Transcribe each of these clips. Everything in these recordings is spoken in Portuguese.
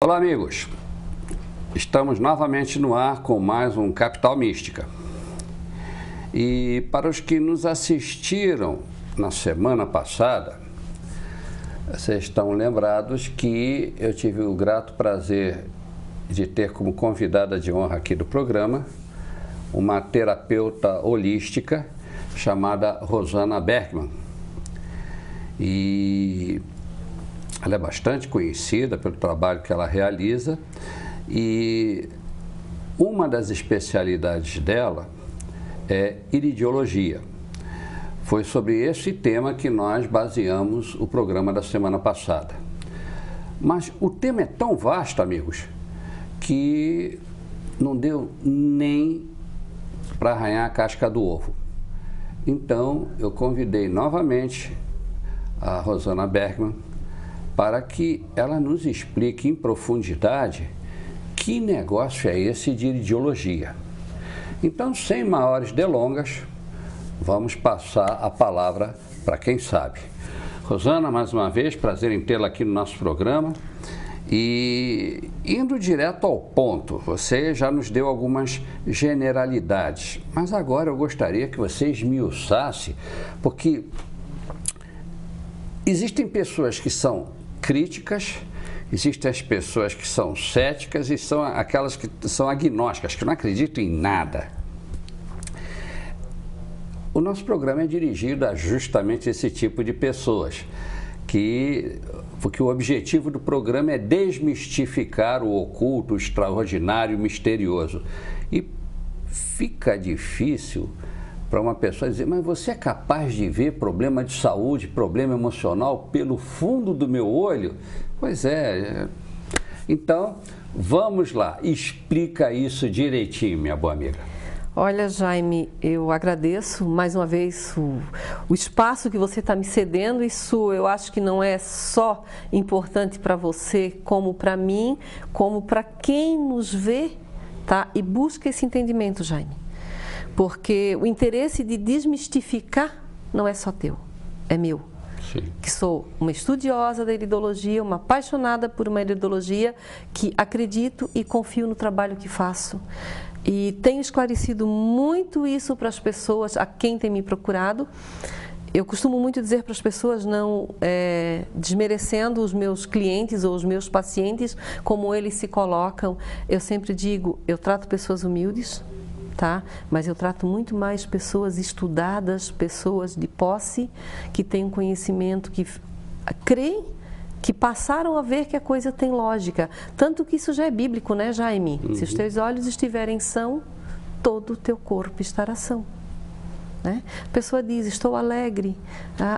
Olá, amigos. Estamos novamente no ar com mais um Capital Mística. E para os que nos assistiram na semana passada, vocês estão lembrados que eu tive o grato prazer de ter como convidada de honra aqui do programa uma terapeuta holística chamada Rosana Bergman. E ela é bastante conhecida pelo trabalho que ela realiza e uma das especialidades dela é iridiologia. Foi sobre esse tema que nós baseamos o programa da semana passada. Mas o tema é tão vasto, amigos, que não deu nem para arranhar a casca do ovo. Então, eu convidei novamente a Rosana Bergman para que ela nos explique em profundidade que negócio é esse de iridiologia. Então, sem maiores delongas, vamos passar a palavra para quem sabe. Rosana, mais uma vez, prazer em tê-la aqui no nosso programa. E indo direto ao ponto, você já nos deu algumas generalidades, mas agora eu gostaria que você esmiuçasse, porque existem pessoas que são críticas, existem as pessoas que são céticas e são aquelas que são agnósticas, que não acreditam em nada. O nosso programa é dirigido a justamente esse tipo de pessoas, porque o objetivo do programa é desmistificar o oculto, o extraordinário, o misterioso. E fica difícil para uma pessoa dizer, mas você é capaz de ver problema de saúde, problema emocional pelo fundo do meu olho? Pois é. Então, vamos lá, explica isso direitinho, minha boa amiga. Olha, Jaime, eu agradeço mais uma vez o espaço que você está me cedendo. Isso eu acho que não é só importante para você, como para mim, como para quem nos vê, tá? E busca esse entendimento, Jaime. Porque o interesse de desmistificar não é só teu, é meu. Sim. Que sou uma estudiosa da iridologia, uma apaixonada por uma iridologia, que acredito e confio no trabalho que faço. E tenho esclarecido muito isso para as pessoas, a quem tem me procurado. Eu costumo muito dizer para as pessoas, não desmerecendo os meus clientes ou os meus pacientes, como eles se colocam. Eu sempre digo, eu trato pessoas humildes, tá? Mas eu trato muito mais pessoas estudadas, pessoas de posse, que têm um conhecimento, que creem, que passaram a ver que a coisa tem lógica. Tanto que isso já é bíblico, né, Jaime? Uhum. Se os teus olhos estiverem são, todo o teu corpo estará são. Né? A pessoa diz, estou alegre.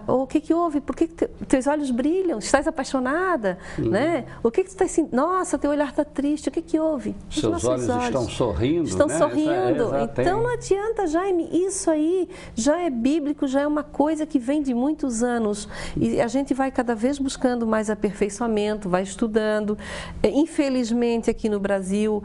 Ou o que houve? Por que teus olhos brilham? Estás apaixonada? Uhum. Né? O que tu estás sentindo? Nossa, teu olhar está triste. O que houve? Seus olhos estão sorrindo. Estão, né? sorrindo. Então não adianta, Jaime. Isso aí já é bíblico, já é uma coisa que vem de muitos anos. E a gente vai cada vez buscando mais aperfeiçoamento, vai estudando. Infelizmente, aqui no Brasil,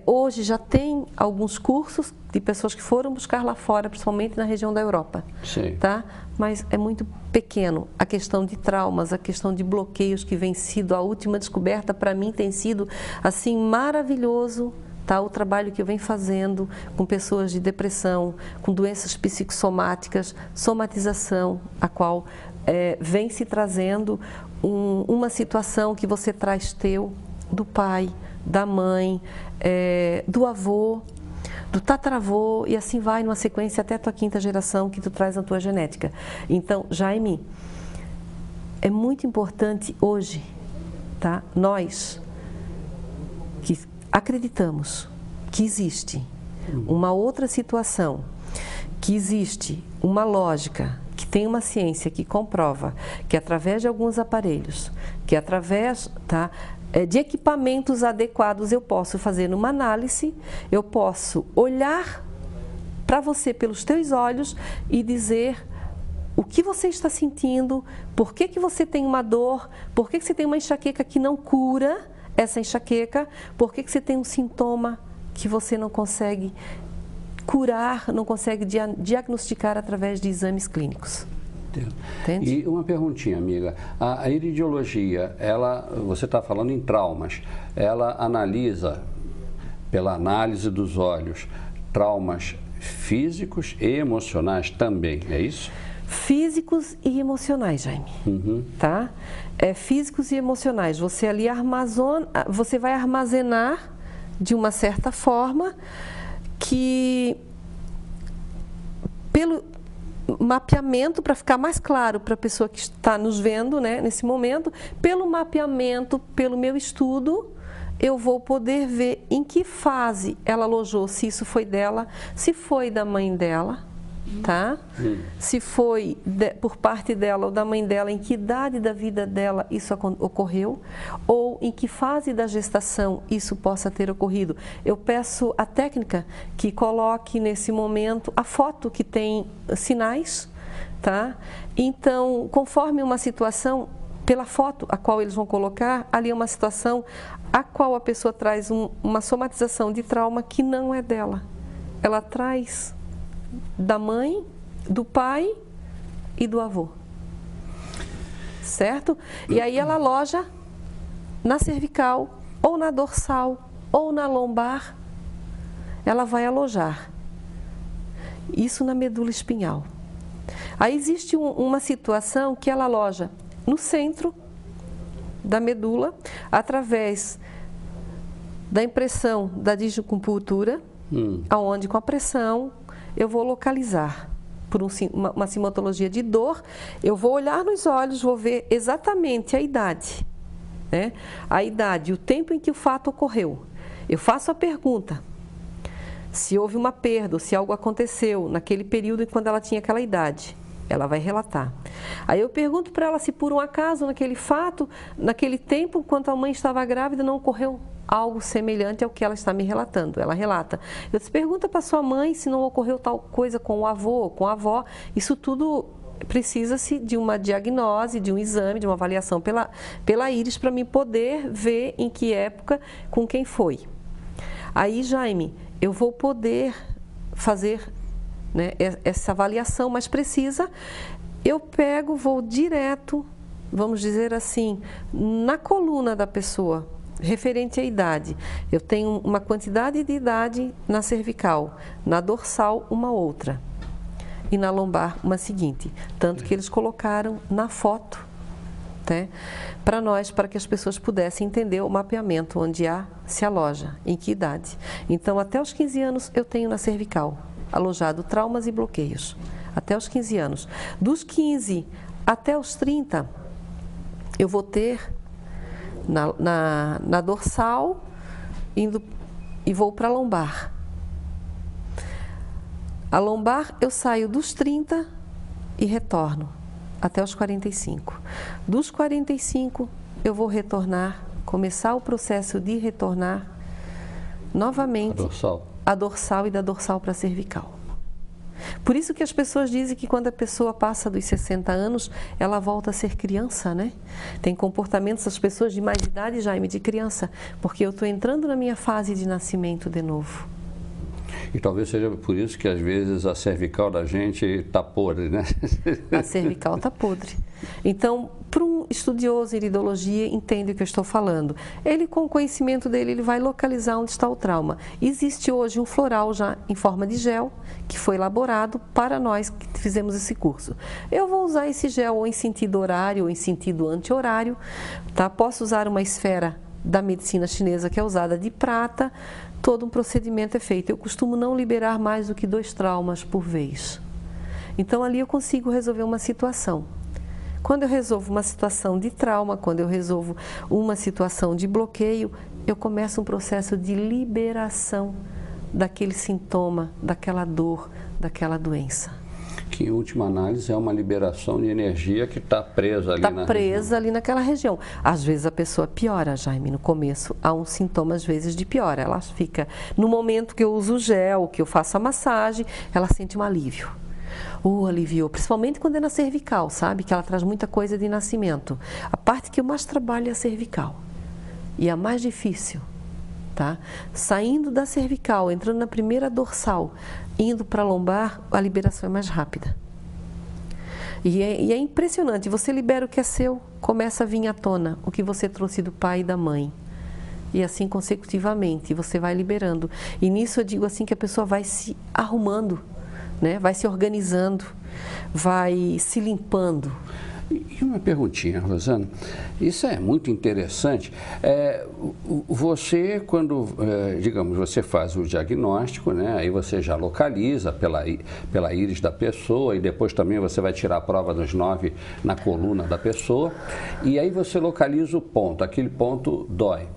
hoje já tem alguns cursos de pessoas que foram buscar lá fora, principalmente na região da Europa. Sim. Tá? Mas é muito pequeno. A questão de traumas, a questão de bloqueios que vem sido a última descoberta, para mim tem sido assim maravilhoso, tá? O trabalho que eu venho fazendo com pessoas de depressão, com doenças psicossomáticas, somatização, a qual vem se trazendo uma situação que você traz teu, do pai, da mãe, do avô, do tataravô, e assim vai numa sequência até a tua quinta geração que tu traz na tua genética. Então, Jaime, é muito importante hoje, tá? Nós que acreditamos que existe uma outra situação, que existe uma lógica, que tem uma ciência que comprova que através de alguns aparelhos, que através, tá, de equipamentos adequados eu posso fazer uma análise, eu posso olhar para você pelos teus olhos e dizer o que você está sentindo, por que você tem uma dor, por que você tem uma enxaqueca que não cura essa enxaqueca, por que você tem um sintoma que você não consegue curar, não consegue diagnosticar através de exames clínicos. certeza. Entende? E uma perguntinha, amiga. A iridiologia, você está falando em traumas, ela analisa, pela análise dos olhos, traumas físicos e emocionais também, é isso? Físicos e emocionais, Jaime. Tá? Físicos e emocionais. Você ali você vai armazenar de uma certa forma que, pelo mapeamento, para ficar mais claro para a pessoa que está nos vendo, né, nesse momento, pelo mapeamento, pelo meu estudo, eu vou poder ver em que fase ela alojou, se isso foi dela, se foi da mãe dela, tá? Se foi por parte dela ou da mãe dela, em que idade da vida dela isso ocorreu, ou em que fase da gestação isso possa ter ocorrido. Eu peço a técnica que coloque nesse momento a foto que tem sinais, tá? Então, conforme uma situação, pela foto a qual eles vão colocar, ali é uma situação a qual a pessoa traz uma somatização de trauma que não é dela. Ela traz da mãe, do pai e do avô. Certo? E aí ela aloja na cervical, ou na dorsal, ou na lombar. Ela vai alojar. Isso na medula espinhal. Aí existe uma situação que ela aloja no centro da medula, através da impressão da digiocupuntura, aonde com a pressão eu vou localizar por uma sintomatologia de dor, eu vou olhar nos olhos, vou ver exatamente a idade, né? A idade, o tempo em que o fato ocorreu. Eu faço a pergunta, se houve uma perda, ou se algo aconteceu naquele período em quando ela tinha aquela idade. Ela vai relatar. Aí eu pergunto para ela se por um acaso, naquele fato, naquele tempo, enquanto a mãe estava grávida, não ocorreu algo semelhante ao que ela está me relatando. Ela relata. Eu te pergunto para sua mãe se não ocorreu tal coisa com o avô, com a avó. Isso tudo precisa-se de uma diagnose, de um exame, de uma avaliação pela íris para me poder ver em que época, com quem foi. Aí, Jaime, eu vou poder fazer, né, essa avaliação mais precisa. Eu vou direto, vamos dizer assim, na coluna da pessoa, referente à idade. Eu tenho uma quantidade de idade na cervical, na dorsal uma outra e na lombar uma seguinte. Tanto que eles colocaram na foto, né, para que as pessoas pudessem entender o mapeamento, onde se aloja, em que idade. Então, até os 15 anos eu tenho na cervical alojado traumas e bloqueios, até os 15 anos. Dos 15 até os 30, eu vou ter na dorsal, e vou para a lombar. A lombar eu saio dos 30 e retorno até os 45. Dos 45 eu vou retornar, começar o processo de retornar novamente a dorsal e da dorsal para a cervical. Por isso que as pessoas dizem que quando a pessoa passa dos 60 anos, ela volta a ser criança, né? Tem comportamentos das pessoas de mais idade, Jaime, de criança, porque eu estou entrando na minha fase de nascimento de novo. E talvez seja por isso que às vezes a cervical da gente está podre, né? A cervical está podre. Então, para um estudioso em iridologia, entende o que eu estou falando. Ele, com o conhecimento dele, ele vai localizar onde está o trauma. Existe hoje um floral já em forma de gel, que foi elaborado para nós que fizemos esse curso. Eu vou usar esse gel ou em sentido horário ou em sentido anti-horário, tá? Posso usar uma esfera da medicina chinesa que é usada de prata. Todo um procedimento é feito. Eu costumo não liberar mais do que 2 traumas por vez. Então, ali eu consigo resolver uma situação. Quando eu resolvo uma situação de trauma, quando eu resolvo uma situação de bloqueio, eu começo um processo de liberação daquele sintoma, daquela dor, daquela doença. Que, em última análise, é uma liberação de energia que está presa ali Está presa ali naquela região. Às vezes a pessoa piora, Jaime, no começo. Há um sintoma, às vezes, de piora. Ela fica, no momento que eu uso o gel, que eu faço a massagem, ela sente um alívio. Aliviou, principalmente quando é na cervical, sabe? Que ela traz muita coisa de nascimento. A parte que eu mais trabalho é a cervical. E a mais difícil, tá? Saindo da cervical, entrando na primeira dorsal, indo para a lombar, a liberação é mais rápida. E é impressionante, você libera o que é seu, começa a vir à tona o que você trouxe do pai e da mãe. E assim consecutivamente, você vai liberando. E nisso eu digo assim que a pessoa vai se arrumando, né? Vai se organizando, vai se limpando. E uma perguntinha, Rosana, isso é muito interessante. Você, quando, digamos, você faz o diagnóstico, né, aí você já localiza pela íris da pessoa e depois também você vai tirar a prova dos 9 na coluna da pessoa e aí você localiza o ponto, aquele ponto dói.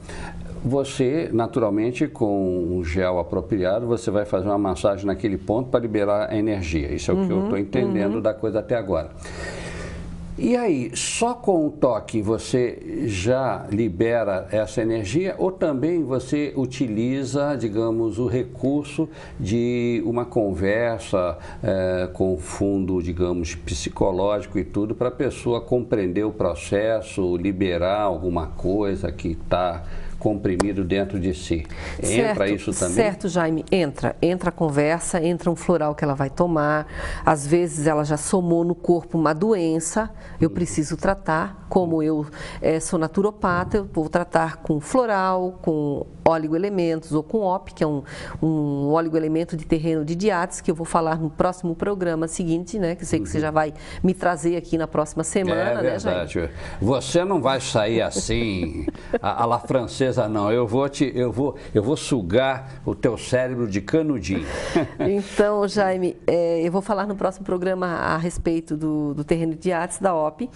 Você, naturalmente, com um gel apropriado, você vai fazer uma massagem naquele ponto para liberar a energia. Isso é o que eu estou entendendo da coisa até agora. E aí, só com o toque você já libera essa energia ou também você utiliza, digamos, o recurso de uma conversa com fundo, digamos, psicológico e tudo para a pessoa compreender o processo, liberar alguma coisa que está comprimido dentro de si. Entra isso também? Certo, Jaime, entra a conversa, entra um floral que ela vai tomar, às vezes ela já somou no corpo uma doença, eu preciso tratar, como eu sou naturopata, eu vou tratar com floral, com oligoelementos ou com OP, que é um oligoelemento de terreno de diates, que eu vou falar no próximo programa seguinte, né, que eu sei que você já vai me trazer aqui na próxima semana, né, Jaime? Verdade. Você não vai sair assim, a la francesa, não. Eu vou sugar o teu cérebro de canudinho. Então, Jaime, eu vou falar no próximo programa a respeito do terreno de diates, da OP.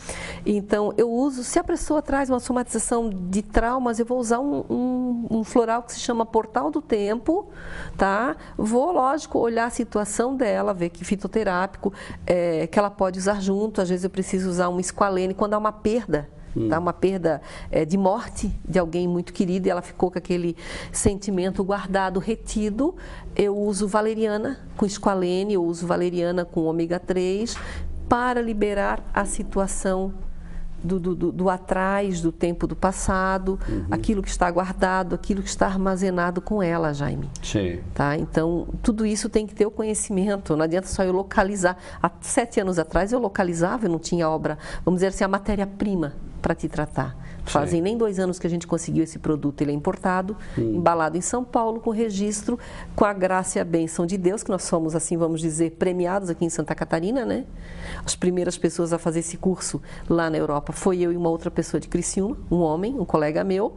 Então, eu uso, se a pessoa traz uma somatização de traumas, eu vou usar um floral que se chama Portal do Tempo, tá? Vou, lógico, olhar a situação dela, ver que fitoterápico que ela pode usar junto. Às vezes eu preciso usar um esqualene quando há uma perda. Tá? Uma perda de morte de alguém muito querido e ela ficou com aquele sentimento guardado, retido. Eu uso valeriana com esqualene, eu uso valeriana com ômega 3 para liberar a situação do atrás, do tempo do passado, aquilo que está guardado, aquilo que está armazenado com ela, Jaime. Sim. Tá? Então, tudo isso tem que ter o conhecimento, não adianta só eu localizar. Há 7 anos atrás eu localizava, eu não tinha obra, vamos dizer assim, a matéria-prima para te tratar. Fazem nem 2 anos que a gente conseguiu esse produto, ele é importado, embalado em São Paulo, com registro, com a graça e a bênção de Deus, que nós somos, assim, vamos dizer, premiados aqui em Santa Catarina, né? As primeiras pessoas a fazer esse curso lá na Europa foi eu e uma outra pessoa de Criciúma, um homem, um colega meu,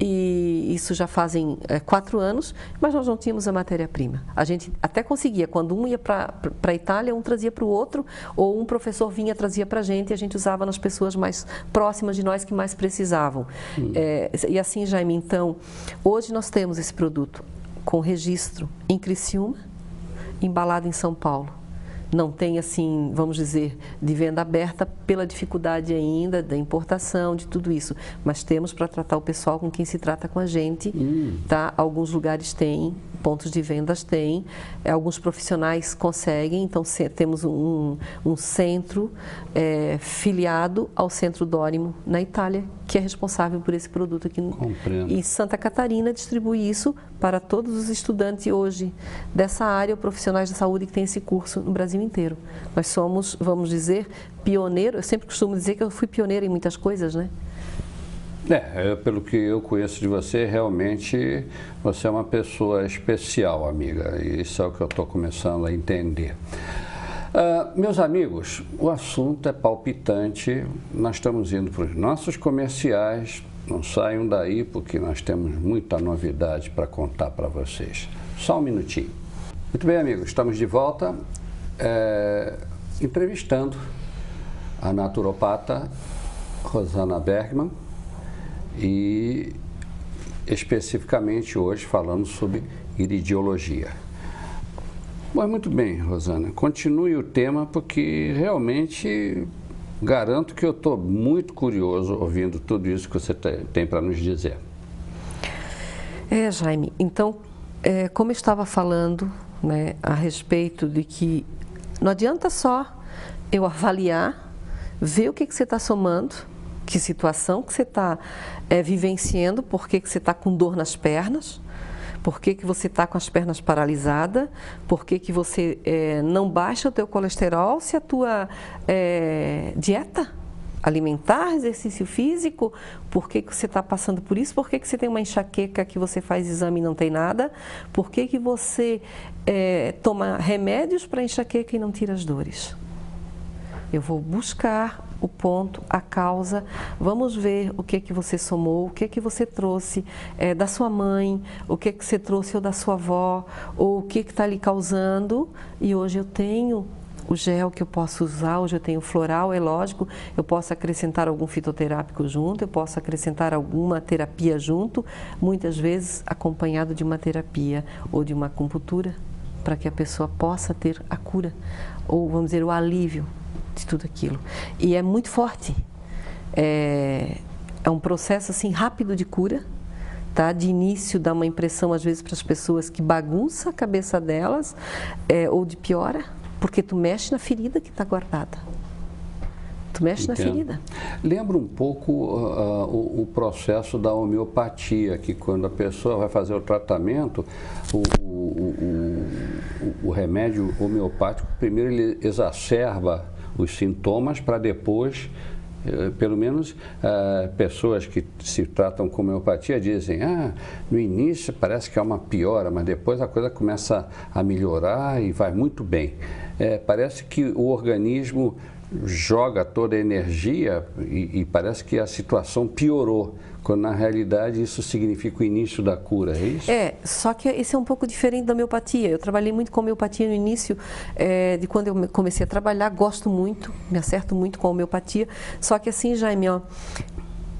e isso já fazem 4 anos, mas nós não tínhamos a matéria-prima. A gente até conseguia, quando um ia para a Itália, um trazia para o outro, ou um professor vinha, trazia para a gente, e a gente usava nas pessoas mais próximas de nós que mais precisavam. E assim, Jaime, então, hoje nós temos esse produto com registro em Criciúma, embalado em São Paulo. Não tem, assim, vamos dizer, de venda aberta pela dificuldade ainda da importação, de tudo isso. Mas temos para tratar o pessoal com quem se trata com a gente. Tá? Alguns lugares têm, pontos de vendas têm, alguns profissionais conseguem. Então, temos um centro filiado ao Centro Dórimo, na Itália, que é responsável por esse produto aqui em Santa Catarina, distribui isso para todos os estudantes hoje dessa área, ou profissionais da saúde que têm esse curso no Brasil inteiro. Nós somos, vamos dizer, pioneiro. Eu sempre costumo dizer que eu fui pioneira em muitas coisas, né? Pelo que eu conheço de você, realmente você é uma pessoa especial, amiga. E isso é o que eu estou começando a entender. Meus amigos, o assunto é palpitante. Nós estamos indo para os nossos comerciais. Não saiam daí porque nós temos muita novidade para contar para vocês. Só um minutinho. Muito bem, amigos, estamos de volta entrevistando a naturopata Rosana Bergman e especificamente hoje falando sobre iridiologia. Bom, muito bem, Rosana, continue o tema porque realmente garanto que eu estou muito curioso ouvindo tudo isso que você tem para nos dizer. Jaime, então, como eu estava falando, né, a respeito de que não adianta só eu avaliar, ver o que você está somando, que situação que você está vivenciando, por que você está com dor nas pernas, Por que que você está com as pernas paralisadas? Por que que você não baixa o teu colesterol se a tua dieta alimentar, exercício físico, por que que você está passando por isso? Por que que você tem uma enxaqueca que você faz exame e não tem nada? Por que que você toma remédios para enxaqueca e não tira as dores? Eu vou buscar o ponto, a causa, vamos ver o que que você somou, o que que você trouxe da sua mãe, o que que você trouxe ou da sua avó, ou o que está lhe causando, e hoje eu tenho o gel que eu posso usar, hoje eu tenho floral, é lógico, eu posso acrescentar algum fitoterápico junto, eu posso acrescentar alguma terapia junto, muitas vezes acompanhado de uma terapia ou de uma acupuntura, para que a pessoa possa ter a cura, ou vamos dizer, o alívio de tudo aquilo. E é muito forte, é um processo assim rápido de cura, tá? De início dá uma impressão às vezes para as pessoas que bagunça a cabeça delas, ou de piora, porque tu mexe na ferida que está guardada. Tu mexe na ferida. Lembra um pouco o processo da homeopatia, que quando a pessoa vai fazer o tratamento, o remédio homeopático, primeiro ele exacerba os sintomas para depois, pelo menos pessoas que se tratam com homeopatia dizem, no início parece que é uma piora, mas depois a coisa começa a melhorar e vai muito bem. Parece que o organismo joga toda a energia e parece que a situação piorou, quando na realidade isso significa o início da cura, é isso? Só que esse é um pouco diferente da homeopatia. Eu trabalhei muito com homeopatia no início, de quando eu comecei a trabalhar, gosto muito, me acerto muito com a homeopatia, só que assim, Jaime,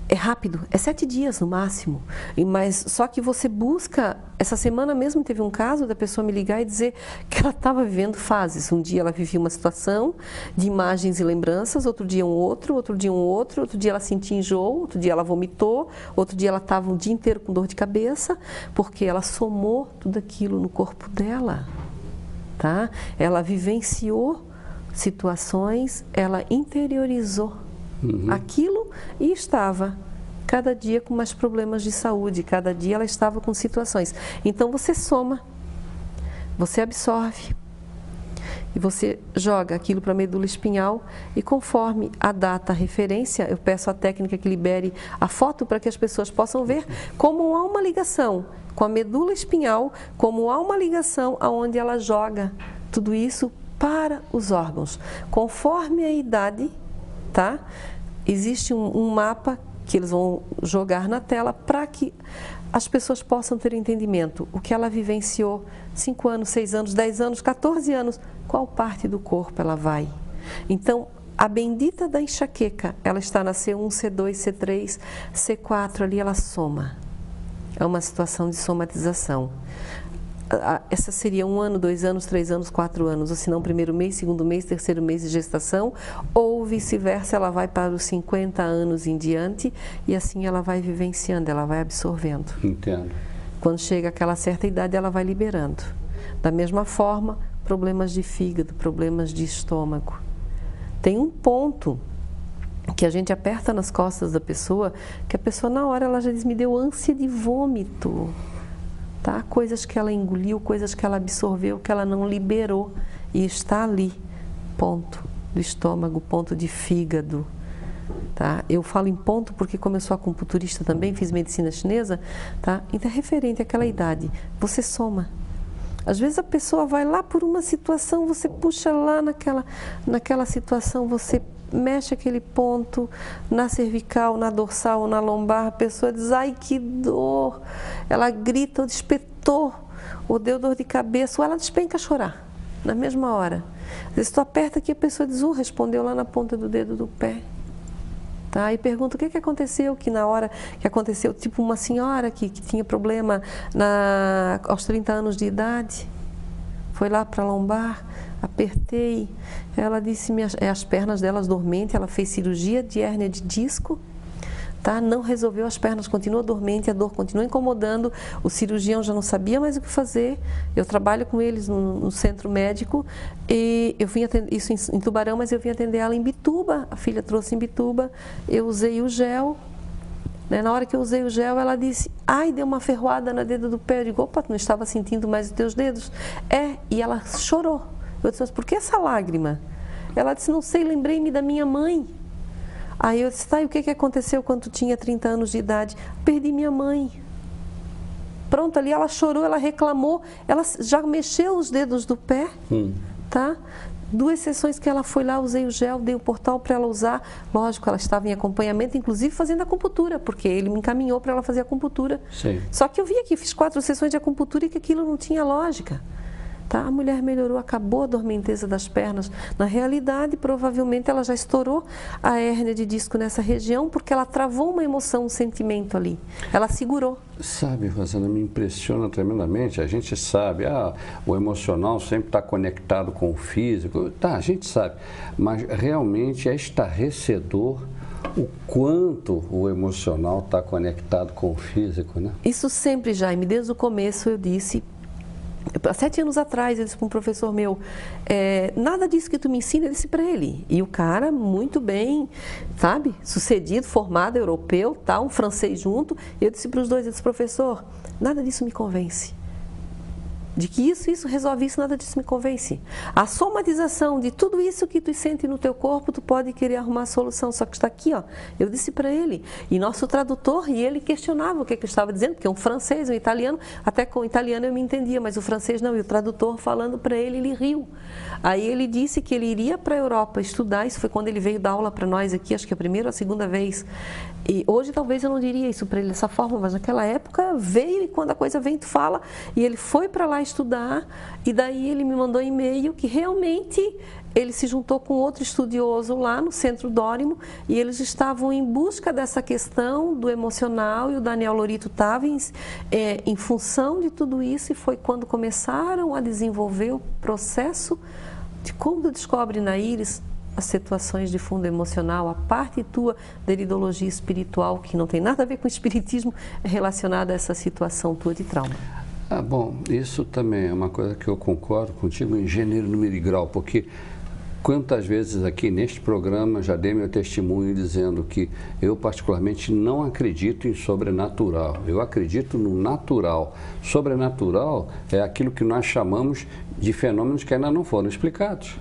é rápido, é 7 dias no máximo, mas só que você busca, essa semana mesmo teve um caso da pessoa me ligar e dizer que ela estava vivendo fases, um dia ela vivia uma situação de imagens e lembranças, outro dia outro dia outro dia ela sentia enjoo, outro dia ela vomitou, outro dia ela estava um dia inteiro com dor de cabeça, porque ela somou tudo aquilo no corpo dela, tá? Ela vivenciou situações, ela interiorizou aquilo e estava cada dia com mais problemas de saúde, cada dia ela estava com situações. Então você soma, você absorve e você joga aquilo para a medula espinhal e conforme a data, a referência, eu peço à técnica que libere a foto para que as pessoas possam ver como há uma ligação com a medula espinhal, como há uma ligação aonde ela joga tudo isso para os órgãos. Conforme a idade, tá? Existe um mapa que eles vão jogar na tela para que as pessoas possam ter entendimento. O que ela vivenciou, 5 anos, 6 anos, 10 anos, 14 anos, qual parte do corpo ela vai? Então, a bendita da enxaqueca, ela está na C1, C2, C3, C4, ali ela soma. É uma situação de somatização. Essa seria 1 ano, 2 anos, 3 anos, 4 anos, ou se não, primeiro mês, segundo mês, terceiro mês de gestação, ou vice-versa, ela vai para os 50 anos em diante e assim ela vai vivenciando, ela vai absorvendo. Entendo. Quando chega aquela certa idade, ela vai liberando. Da mesma forma, problemas de fígado, problemas de estômago. Tem um ponto que a gente aperta nas costas da pessoa, que a pessoa na hora ela já diz, me deu ânsia de vômito. Tá? Coisas que ela engoliu, coisas que ela absorveu, que ela não liberou e está ali, ponto do estômago, ponto de fígado. Tá? Eu falo em ponto porque como eu sou acupunturista também, fiz medicina chinesa, tá? Então é referente àquela idade, você soma. Às vezes a pessoa vai lá por uma situação, você puxa lá naquela situação, você mexe aquele ponto na cervical, na dorsal ou na lombar, a pessoa diz, ai que dor, ela grita, ou despetou, ou deu dor de cabeça, ou ela despenca a chorar, na mesma hora. Às vezes tu aperta aqui, a pessoa diz, respondeu lá na ponta do dedo do pé. Tá? E pergunta o que aconteceu, que na hora que aconteceu, tipo uma senhora que tinha problema aos 30 anos de idade, foi lá para a lombar, apertei, ela disse, as pernas delas dormentes, ela fez cirurgia de hérnia de disco, tá? Não resolveu, as pernas continuam dormentes, a dor continua incomodando, o cirurgião já não sabia mais o que fazer, eu trabalho com eles no centro médico, e eu vim atender, isso em Tubarão, mas eu vim atender ela em Bituba, a filha trouxe em Bituba, eu usei o gel, né? Na hora que eu usei o gel, ela disse, ai, deu uma ferroada na dedo do pé. Eu digo, opa, tu não estava sentindo mais os teus dedos? E ela chorou. Eu disse, mas por que essa lágrima? Ela disse, não sei, lembrei-me da minha mãe. Aí eu disse, tá, e o que aconteceu quando tu tinha 30 anos de idade? Perdi minha mãe. Pronto, ali ela chorou, ela reclamou, ela já mexeu os dedos do pé, tá? 2 sessões que ela foi lá, usei o gel, dei o portal para ela usar. Lógico, ela estava em acompanhamento, inclusive fazendo acupuntura, porque ele me encaminhou para ela fazer acupuntura. Sim. Só que eu vi aqui, fiz 4 sessões de acupuntura e que aquilo não tinha lógica. Tá? A mulher melhorou, acabou a dormenteza das pernas. Na realidade, provavelmente ela já estourou a hérnia de disco nessa região, porque ela travou uma emoção, um sentimento ali. Ela segurou. Sabe, Rosana, me impressiona tremendamente. A gente sabe, o emocional sempre está conectado com o físico. Tá, a gente sabe. Mas realmente é estarrecedor o quanto o emocional está conectado com o físico, né? Isso sempre, Jaime, desde o começo eu disse. Há 7 anos atrás, eu disse para um professor meu, nada disso que tu me ensina, eu disse para ele. E o cara, muito bem, sabe, sucedido, formado, europeu, tá, um francês junto. E eu disse para os dois, eu disse, professor, nada disso me convence. De que isso resolve isso, nada disso me convence. A somatização de tudo isso que tu sente no teu corpo, tu pode querer arrumar a solução, só que está aqui, ó. Eu disse para ele, e nosso tradutor, e ele questionava o que eu estava dizendo, porque um francês, um italiano, até com o italiano eu me entendia, mas o francês não, e o tradutor falando para ele, ele riu. Aí ele disse que ele iria para a Europa estudar, isso foi quando ele veio dar aula para nós aqui, acho que a primeira ou a segunda vez. E hoje talvez eu não diria isso para ele dessa forma, mas naquela época veio, e quando a coisa vem, tu fala, e ele foi para lá estudar, e daí ele me mandou e-mail que realmente ele se juntou com outro estudioso lá no Centro Dórimo, e eles estavam em busca dessa questão do emocional, e o Daniel Lorito estava em função de tudo isso, e foi quando começaram a desenvolver o processo de como tu descobre na íris as situações de fundo emocional, a parte tua da iridologia espiritual, que não tem nada a ver com o espiritismo, é relacionada a essa situação tua de trauma. Bom, isso também é uma coisa que eu concordo contigo em gênero, número e grau, porque quantas vezes aqui neste programa já dei meu testemunho dizendo que eu particularmente não acredito em sobrenatural, eu acredito no natural. Sobrenatural é aquilo que nós chamamos de fenômenos que ainda não foram explicados.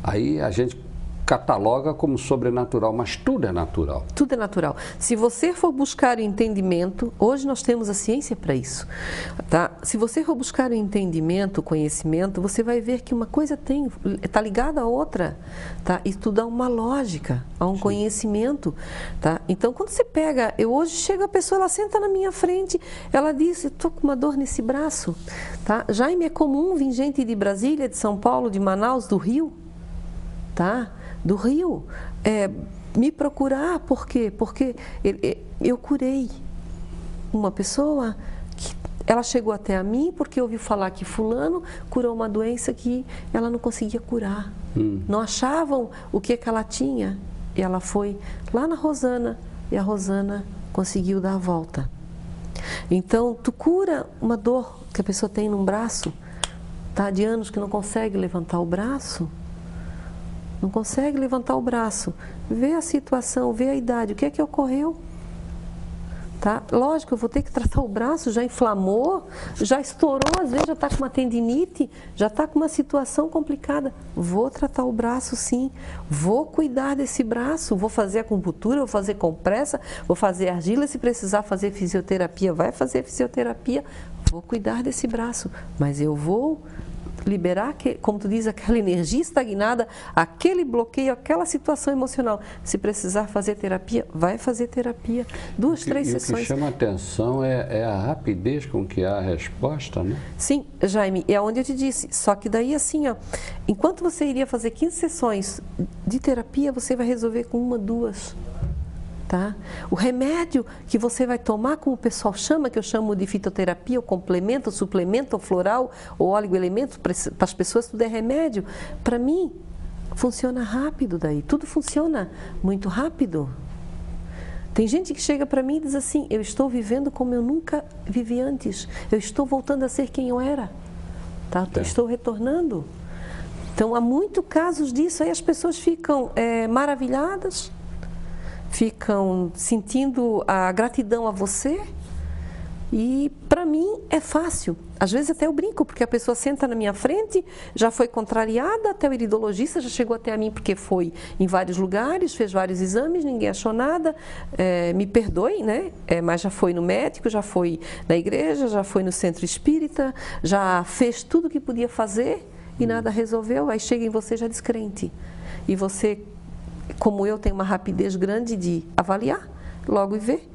Aí a gente cataloga como sobrenatural, mas tudo é natural. Tudo é natural. Se você for buscar o entendimento, hoje nós temos a ciência para isso, tá? Se você for buscar o entendimento, o conhecimento, você vai ver que uma coisa está ligada à outra, tá? E tudo dá uma lógica, a um conhecimento, tá? Então, quando você pega, hoje chega a pessoa, ela senta na minha frente, ela diz, eu estou com uma dor nesse braço, tá? Jaime, é comum vir gente de Brasília, de São Paulo, de Manaus, do Rio, tá? Do Rio, me procurar, por quê? Porque eu curei uma pessoa que ela chegou até a mim porque ouviu falar que fulano curou uma doença que ela não conseguia curar. Não achavam o que ela tinha. E ela foi lá na Rosana e a Rosana conseguiu dar a volta. Então, tu cura uma dor que a pessoa tem num braço, tá? De anos que não consegue levantar o braço. Não consegue levantar o braço, vê a situação, vê a idade, o que é que ocorreu? Tá? Lógico, eu vou ter que tratar o braço, já inflamou, já estourou, às vezes já está com uma tendinite, já está com uma situação complicada. Vou tratar o braço sim, vou cuidar desse braço, vou fazer acupuntura, vou fazer compressa, vou fazer argila, se precisar fazer fisioterapia, vai fazer fisioterapia, vou cuidar desse braço, mas eu vou liberar, como tu diz, aquela energia estagnada, aquele bloqueio, aquela situação emocional. Se precisar fazer terapia, vai fazer terapia. 2, 3 sessões. O que chama a atenção é a rapidez com que há a resposta, né? Sim, Jaime, é onde eu te disse. Só que daí assim, ó, enquanto você iria fazer 15 sessões de terapia, você vai resolver com 1, 2. Tá? O remédio que você vai tomar, como o pessoal chama, que eu chamo de fitoterapia, o complemento, o suplemento, o floral, o oligoelemento, para as pessoas tudo é remédio. Para mim, funciona rápido daí, tudo funciona muito rápido. Tem gente que chega para mim e diz assim, eu estou vivendo como eu nunca vivi antes, eu estou voltando a ser quem eu era, tá? Estou retornando. Então, há muitos casos disso, aí as pessoas ficam maravilhadas, ficam sentindo a gratidão a você. E para mim é fácil. Às vezes até eu brinco, porque a pessoa senta na minha frente, já foi contrariada, até o iridologista já chegou até a mim porque foi em vários lugares, fez vários exames, ninguém achou nada, me perdoe, né? Mas já foi no médico, já foi na igreja, já foi no centro espírita, já fez tudo o que podia fazer e nada resolveu, aí chega em você já descrente. E você, como eu, tem uma rapidez grande de avaliar, logo e ver.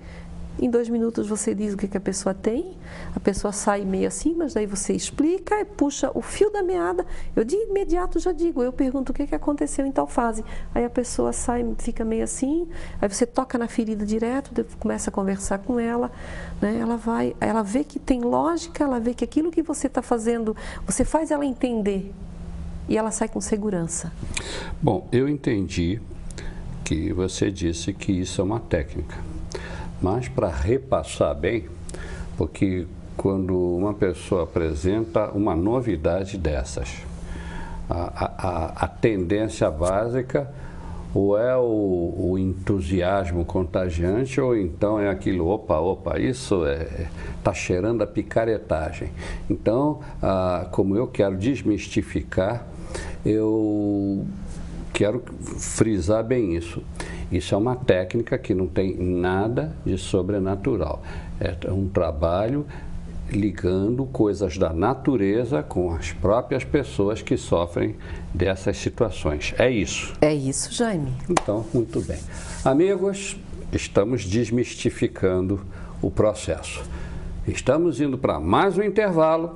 Em 2 minutos você diz o que a pessoa tem, a pessoa sai meio assim, mas daí você explica e puxa o fio da meada. Eu de imediato já digo, eu pergunto o que aconteceu em tal fase. Aí a pessoa sai, fica meio assim, aí você toca na ferida direto, começa a conversar com ela, né? Ela vê que tem lógica, ela vê que aquilo que você está fazendo, você faz ela entender e ela sai com segurança. Bom, eu entendi que você disse que isso é uma técnica. Mas para repassar bem, porque quando uma pessoa apresenta uma novidade dessas, a tendência básica ou é o entusiasmo contagiante ou então é aquilo, opa, isso está cheirando a picaretagem. Então, como eu quero desmistificar, eu quero frisar bem isso. Isso é uma técnica que não tem nada de sobrenatural. É um trabalho ligando coisas da natureza com as próprias pessoas que sofrem dessas situações. É isso. É isso, Jaime. Então, muito bem. Amigos, estamos desmistificando o processo. Estamos indo para mais um intervalo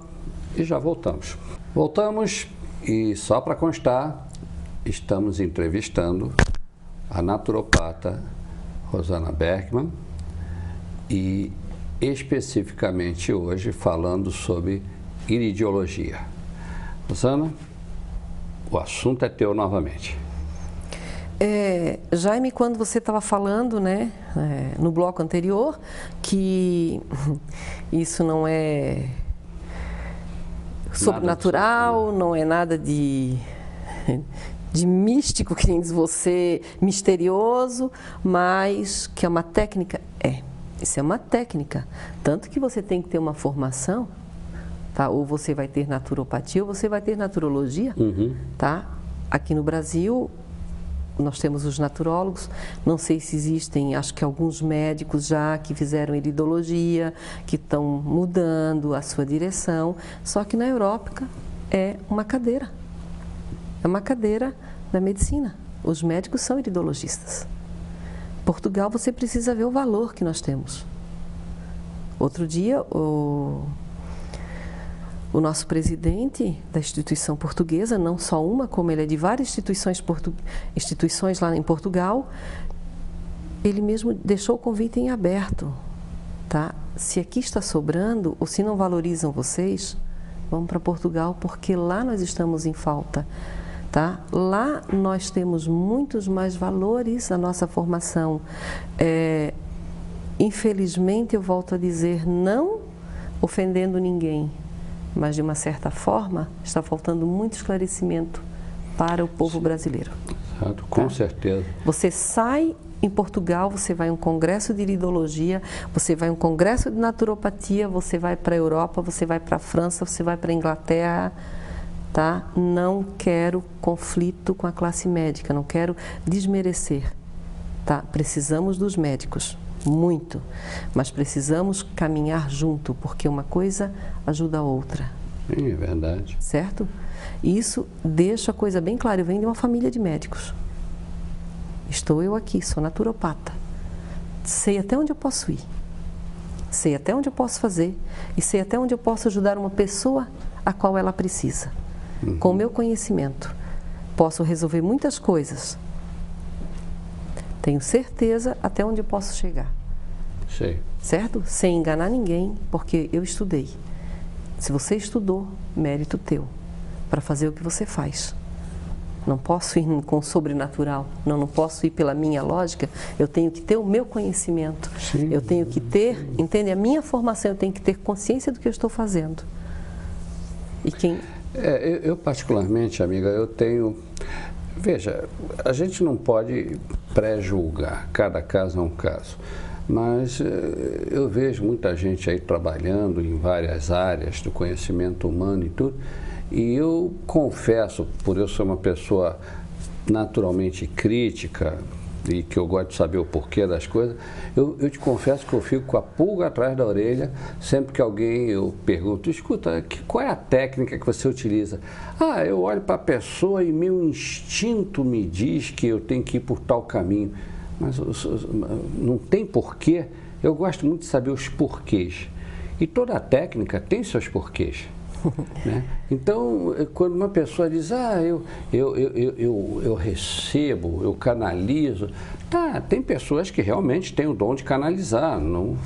e já voltamos. Voltamos e só para constar, estamos entrevistando a naturopata Rosana Bergman e especificamente hoje falando sobre iridiologia. Rosana, o assunto é teu novamente. Jaime, quando você estava falando, né, no bloco anterior, que isso não é sobrenatural, não é nada de místico, que nem diz você, misterioso, mas que é uma técnica. Isso é uma técnica. Tanto que você tem que ter uma formação, tá? Ou você vai ter naturopatia, ou você vai ter naturologia, tá? Aqui no Brasil, nós temos os naturólogos, não sei se existem, acho que alguns médicos já que fizeram iridologia, que estão mudando a sua direção, só que na Europa é uma cadeira. É uma cadeira da medicina. Os médicos são iridologistas. Portugal, você precisa ver o valor que nós temos. Outro dia, o nosso presidente da instituição portuguesa, não só uma, como ele é de várias instituições lá em Portugal, ele mesmo deixou o convite em aberto. Tá? Se aqui está sobrando, ou se não valorizam vocês, vamos para Portugal, porque lá nós estamos em falta. Tá? Lá nós temos muitos mais valores na nossa formação. Infelizmente, eu volto a dizer, não ofendendo ninguém, mas de uma certa forma está faltando muito esclarecimento para o povo brasileiro. Certo, com tá? certeza. Você sai em Portugal, você vai a um congresso de iridologia, você vai a um congresso de naturopatia, você vai para a Europa, você vai para a França, você vai para a Inglaterra. Tá? Não quero conflito com a classe médica, não quero desmerecer. Tá? Precisamos dos médicos, muito, mas precisamos caminhar junto, porque uma coisa ajuda a outra. Sim, é verdade. Certo? Isso deixa a coisa bem clara. Eu venho de uma família de médicos. Estou eu aqui, sou naturopata. Sei até onde eu posso ir. Sei até onde eu posso fazer. E sei até onde eu posso ajudar uma pessoa a qual ela precisa. Com o meu conhecimento, posso resolver muitas coisas. Tenho certeza até onde eu posso chegar. Sei. Certo? Sem enganar ninguém, porque eu estudei. Se você estudou, mérito teu, para fazer o que você faz. Não posso ir com o sobrenatural, não posso ir pela minha lógica, eu tenho que ter o meu conhecimento. Sim. Eu tenho que ter, entende? A minha formação, eu tenho que ter consciência do que eu estou fazendo. E quem... Eu particularmente, amiga, eu tenho Veja, a gente não pode pré-julgar, cada caso é um caso. Mas eu vejo muita gente aí trabalhando em várias áreas do conhecimento humano e tudo, e eu confesso, por eu ser uma pessoa naturalmente crítica e que eu gosto de saber o porquê das coisas, eu te confesso que eu fico com a pulga atrás da orelha sempre que alguém eu pergunto, escuta, qual é a técnica que você utiliza? Ah, eu olho para a pessoa e meu instinto me diz que eu tenho que ir por tal caminho. Mas não tem porquê. Eu gosto muito de saber os porquês. E toda a técnica tem seus porquês. Né? Então, quando uma pessoa diz, eu recebo, eu canalizo, tá, tem pessoas que realmente têm o dom de canalizar, não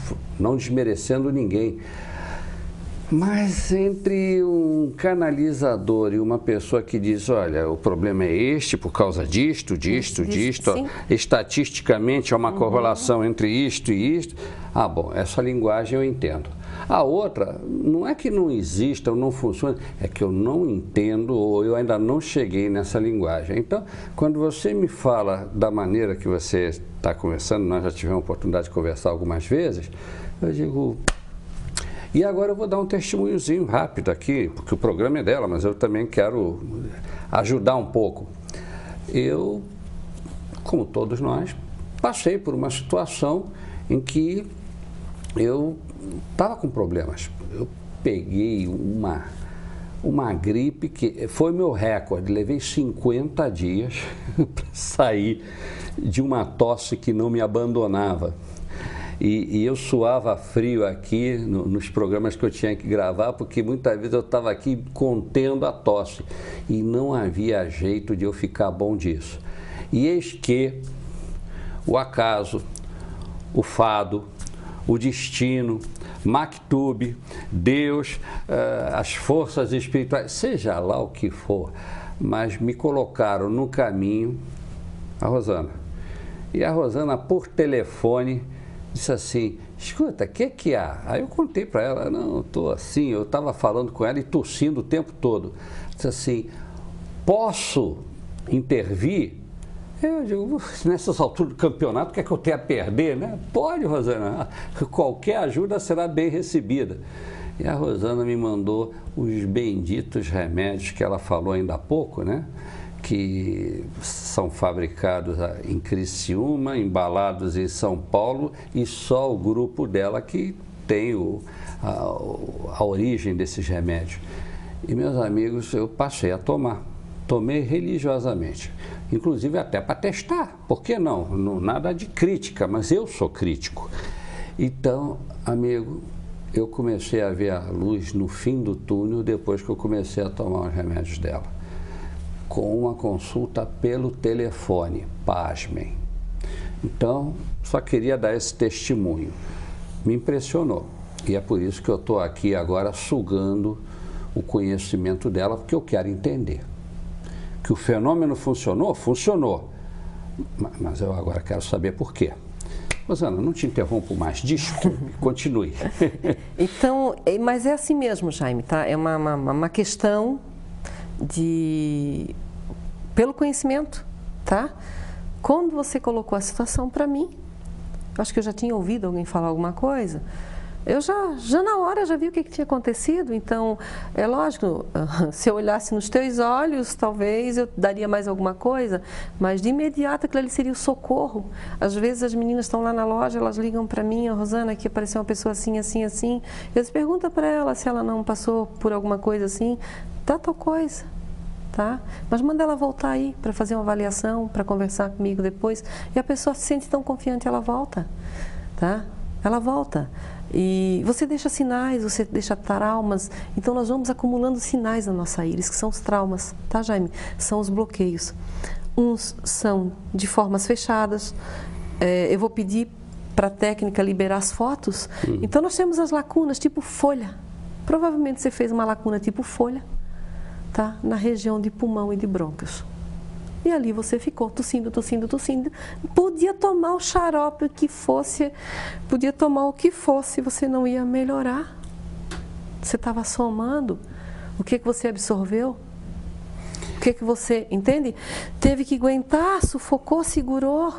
desmerecendo ninguém. Mas entre um canalizador e uma pessoa que diz, olha, o problema é este por causa disto, ó, estatisticamente há uma correlação entre isto e isto, bom, essa linguagem eu entendo. A outra, não é que não exista ou não funcione, é que eu não entendo ou eu ainda não cheguei nessa linguagem. Então, quando você me fala da maneira que você está conversando, nós já tivemos a oportunidade de conversar algumas vezes, eu digo... E agora eu vou dar um testemunhozinho rápido aqui, porque o programa é dela, mas eu também quero ajudar um pouco. Eu, como todos nós, passei por uma situação em que eu estava com problemas. Eu peguei uma gripe que foi meu recorde, levei 50 dias para sair de uma tosse que não me abandonava. E eu suava frio aqui nos programas que eu tinha que gravar, porque muitas vezes eu estava aqui contendo a tosse e não havia jeito de eu ficar bom disso. E eis que o acaso, o fado, o destino, Mactub, Deus, as forças espirituais, seja lá o que for, mas me colocaram no caminho a Rosana. E a Rosana, por telefone, disse assim, escuta, o que há? Aí eu contei para ela, não, estou assim, eu estava falando com ela e tossindo o tempo todo. Disse assim, posso intervir? Eu digo, nessas alturas do campeonato, o que é que eu tenho a perder, né? Pode, Rosana, qualquer ajuda será bem recebida. E a Rosana me mandou os benditos remédios que ela falou ainda há pouco, né? Que são fabricados em Criciúma, embalados em São Paulo, e só o grupo dela que tem a origem desses remédios. E, meus amigos, eu passei a tomar. Tomei religiosamente, inclusive até para testar, por que não? Nada de crítica, mas eu sou crítico. Então, amigo, eu comecei a ver a luz no fim do túnel depois que eu comecei a tomar os remédios dela. Com uma consulta pelo telefone, pasmem. Então, só queria dar esse testemunho. Me impressionou. E é por isso que eu estou aqui agora sugando o conhecimento dela, porque eu quero entender. Que o fenômeno funcionou? Funcionou. Mas eu agora quero saber por quê. Rosana, não te interrompo mais, desculpe, continue. Então, mas é assim mesmo, Jaime, tá? É uma questão pelo conhecimento, tá? Quando você colocou a situação para mim, acho que eu já tinha ouvido alguém falar alguma coisa, eu já na hora já vi o que tinha acontecido, então é lógico, se eu olhasse nos teus olhos, talvez eu daria mais alguma coisa, mas de imediato aquilo ali seria o socorro. Às vezes as meninas estão lá na loja, elas ligam para mim, Rosana, aqui apareceu uma pessoa assim, assim, assim, eu pergunto para ela se ela não passou por alguma coisa assim, tá tal coisa. Tá? Mas manda ela voltar aí para fazer uma avaliação, para conversar comigo depois, e a pessoa se sente tão confiante, ela volta, tá? Ela volta. E você deixa sinais, você deixa traumas, então nós vamos acumulando sinais na nossa íris, que são os traumas, tá, Jaime? São os bloqueios. Uns são de formas fechadas, eu vou pedir para a técnica liberar as fotos, então nós temos as lacunas tipo folha, provavelmente você fez uma lacuna tipo folha, tá? Na região de pulmão e de brônquios. E ali você ficou tossindo, tossindo, tossindo. Podia tomar o xarope que fosse, podia tomar o que fosse, você não ia melhorar. Você estava somando. O que você absorveu? que você, entende? Teve que aguentar, sufocou, segurou.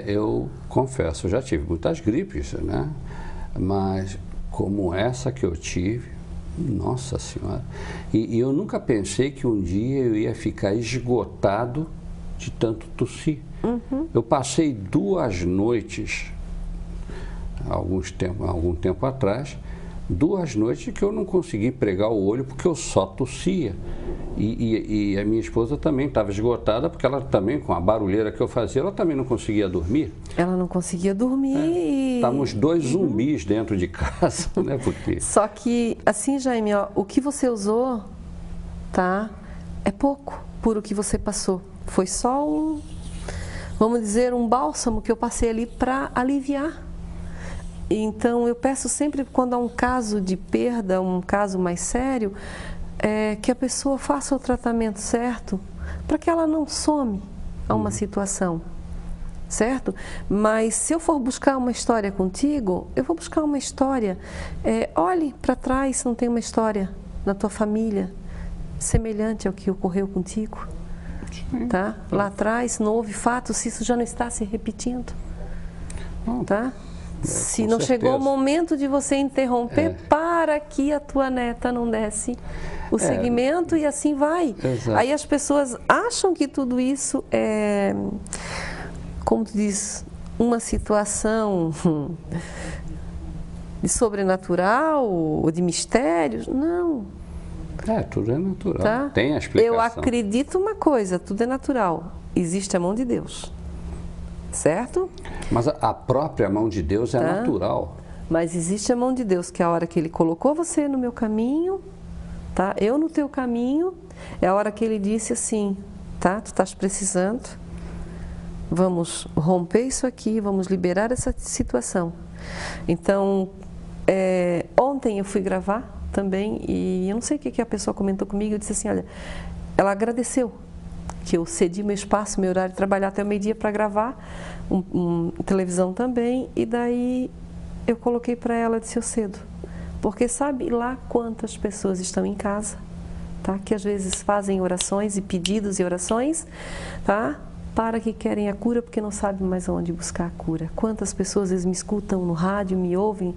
Eu confesso, eu já tive muitas gripes, né? Mas como essa que eu tive, nossa Senhora. E eu nunca pensei que um dia eu ia ficar esgotado de tanto tossir. Eu passei 2 noites, algum tempo atrás, 2 noites que eu não consegui pregar o olho porque eu só tossia. E a minha esposa também estava esgotada, porque ela também, com a barulheira que eu fazia, ela também não conseguia dormir. Ela não conseguia dormir. Estávamos 2 zumbis dentro de casa, né? Porque... Só que, assim, Jaime, ó, o que você usou, tá? É pouco por o que você passou. Foi só vamos dizer, um bálsamo que eu passei ali para aliviar. Então, eu peço sempre, quando há um caso de perda, um caso mais sério, que a pessoa faça o tratamento certo para que ela não some a uma situação, certo? Mas se eu for buscar uma história contigo, eu vou buscar uma história. Olhe para trás se não tem uma história na tua família semelhante ao que ocorreu contigo. Tá? Lá atrás não houve fato, se isso já não está se repetindo. Tá? Se não chegou o momento de você interromper para que a tua neta não desse o segmento e assim vai. Exato. Aí as pessoas acham que tudo isso é, como tu diz, uma situação de sobrenatural ou de mistérios. Não. Tudo é natural. Tá? Tem a explicação. Eu acredito uma coisa, tudo é natural. Existe a mão de Deus. Certo? Mas a própria mão de Deus é natural. Mas existe a mão de Deus, que é a hora que Ele colocou você no meu caminho, tá? Eu no teu caminho, é a hora que Ele disse assim, tá? Tu estás precisando, vamos romper isso aqui, vamos liberar essa situação. Então, ontem eu fui gravar também, e eu não sei o que a pessoa comentou comigo, eu disse assim, olha, ela agradeceu que eu cedi meu espaço, meu horário de trabalhar até o meio-dia para gravar, televisão também, e daí eu coloquei para ela, disse, eu cedo, porque sabe lá quantas pessoas estão em casa, tá? Que às vezes fazem orações e pedidos e orações, tá? Para que querem a cura, porque não sabem mais onde buscar a cura. Quantas pessoas às vezes me escutam no rádio, me ouvem